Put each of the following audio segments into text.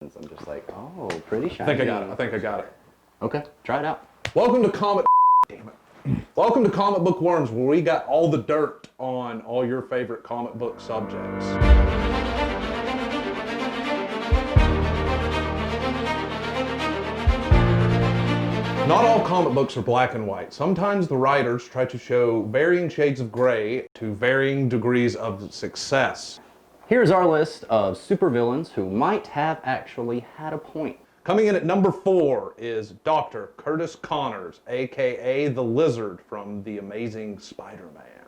I'm just like, oh, pretty I shiny. think I got it. I think I got it. Okay, try it out. Welcome to Welcome to Comic Book Worms, where we got all the dirt on all your favorite comic book subjects. Not all comic books are black and white. Sometimes the writers try to show varying shades of gray to varying degrees of success. Here's our list of supervillains who might have actually had a point. Coming in at number 4 is Dr. Curtis Connors, aka the Lizard from The Amazing Spider-Man.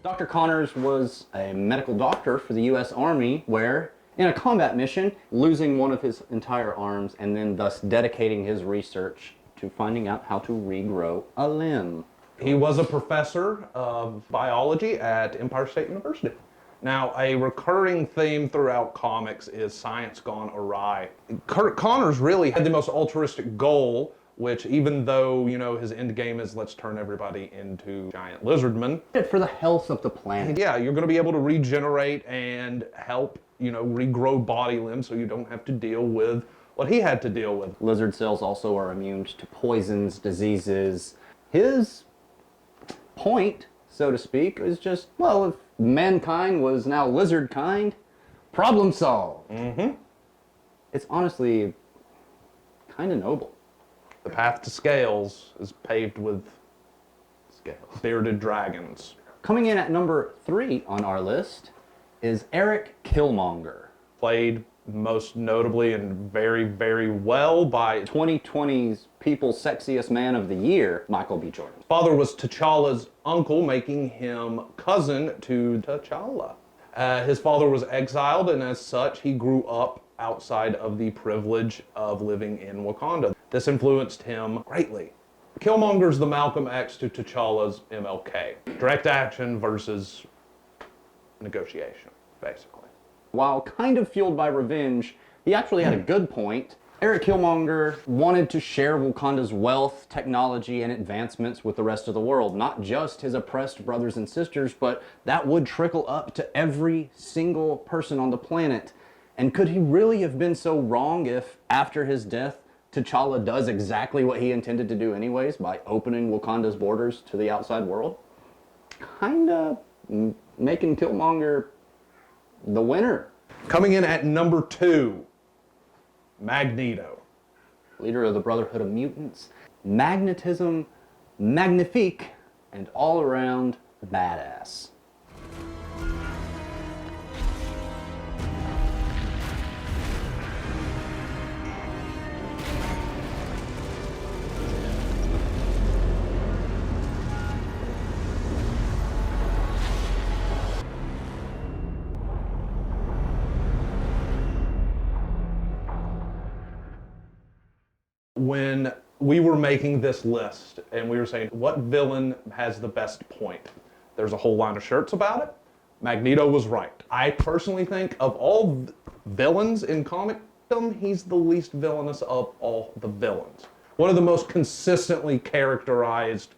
Dr. Connors was a medical doctor for the U.S. Army where, in a combat mission, losing one of his entire arms and then thus dedicating his research to finding out how to regrow a limb. He was a professor of biology at Empire State University. Now, a recurring theme throughout comics is science gone awry. Connors really had the most altruistic goal, which even though, you know, his end game is let's turn everybody into giant lizardmen. For the health of the planet. Yeah, you're gonna be able to regenerate and help, you know, regrow body limbs so you don't have to deal with what he had to deal with. Lizard cells also are immune to poisons, diseases. His point, so to speak, is just, well, if mankind was now lizard kind, problem solved. It's honestly kind of noble. The path to scales is paved with Scales. bearded dragons. Coming in at number 3 on our list is Eric Killmonger. Played most notably and very, very well by 2020's People's Sexiest Man of the Year, Michael B. Jordan. father was T'Challa's uncle, making him cousin to T'Challa. His father was exiled, and as such, he grew up outside of the privilege of living in Wakanda. This influenced him greatly. Killmonger's the Malcolm X to T'Challa's MLK. Direct action versus negotiation, basically. While kind of fueled by revenge, he actually had a good point. Eric Killmonger wanted to share Wakanda's wealth, technology, and advancements with the rest of the world. Not just his oppressed brothers and sisters, but that would trickle up to every single person on the planet. And could he really have been so wrong if, after his death, T'Challa does exactly what he intended to do anyways by opening Wakanda's borders to the outside world? Kinda making Killmonger the winner. Coming in at number 2, Magneto. Leader of the Brotherhood of Mutants, magnetism, magnifique, and all around badass. When we were making this list and we were saying what villain has the best point, there's a whole line of shirts about it. Magneto was right. I personally think of all villains in comic film, he's the least villainous of all the villains. One of the most consistently characterized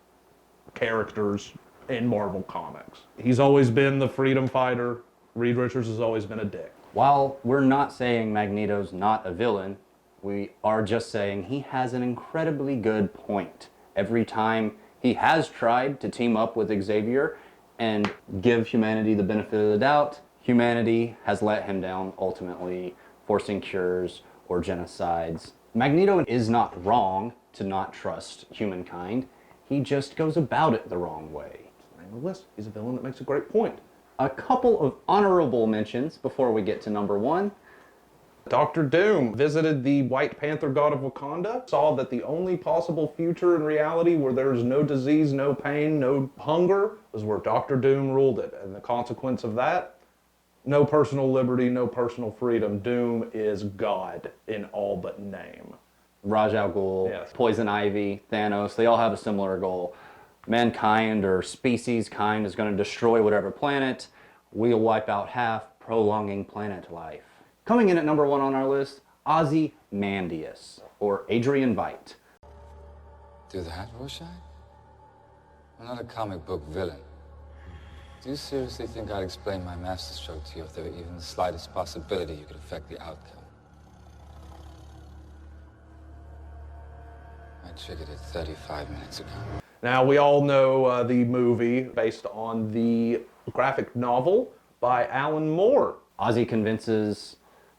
characters in Marvel Comics. He's always been the freedom fighter. Reed Richards has always been a dick. While we're not saying Magneto's not a villain, we are just saying he has an incredibly good point. Every time he has tried to team up with Xavier and give humanity the benefit of the doubt, humanity has let him down, ultimately forcing cures or genocides. Magneto is not wrong to not trust humankind. He just goes about it the wrong way. Name of the list. He's a villain that makes a great point. A couple of honorable mentions before we get to number 1. Dr. Doom visited the White Panther god of Wakanda, saw that the only possible future in reality where there's no disease, no pain, no hunger was where Dr. Doom ruled it. And the consequence of that, no personal liberty, no personal freedom. Doom is God in all but name. Ra's al Ghul, Yes. Poison Ivy, Thanos, they all have a similar goal. Mankind or species kind is going to destroy whatever planet. We'll wipe out half, prolonging planet life. Coming in at number 1 on our list, Ozymandias, or Adrian Veidt. Do the hat, Rorschach? I'm not a comic book villain. Do you seriously think I'd explain my masterstroke to you if there were even the slightest possibility you could affect the outcome? I triggered it 35 minutes ago. Now, we all know the movie based on the graphic novel by Alan Moore. Ozzy convinces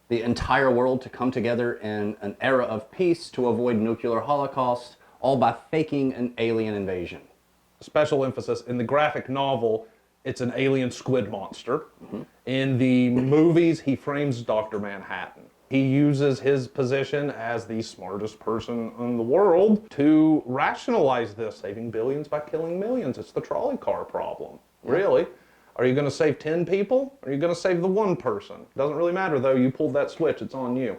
the entire world to come together in an era of peace to avoid nuclear holocaust, all by faking an alien invasion. Special emphasis in the graphic novel, it's an alien squid monster. In the movies, he frames Dr. Manhattan. He uses his position as the smartest person in the world to rationalize this, saving billions by killing millions. It's the trolley car problem, really. Are you going to save 10 people? Or are you going to save the one person? Doesn't really matter, though. You pulled that switch. It's on you.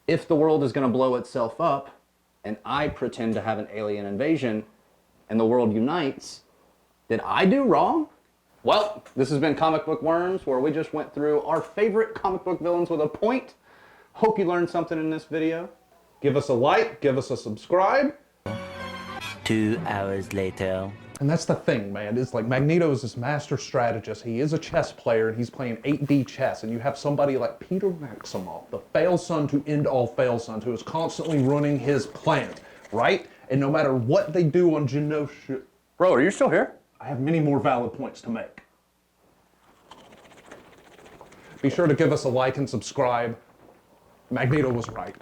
If the world is going to blow itself up, and I pretend to have an alien invasion, and the world unites, did I do wrong? Well, this has been Comic Book Worms, where we just went through our favorite comic book villains with a point. Hope you learned something in this video. Give us a like, give us a subscribe. 2 hours later. And that's the thing, man. It's like Magneto is this master strategist. He is a chess player, and he's playing 8D chess. And you have somebody like Peter Maximoff, the fail son to end all fail sons, who is constantly running his plan, right? And no matter what they do on Genosha... Bro, are you still here? I have many more valid points to make. Be sure to give us a like and subscribe. Magneto was right.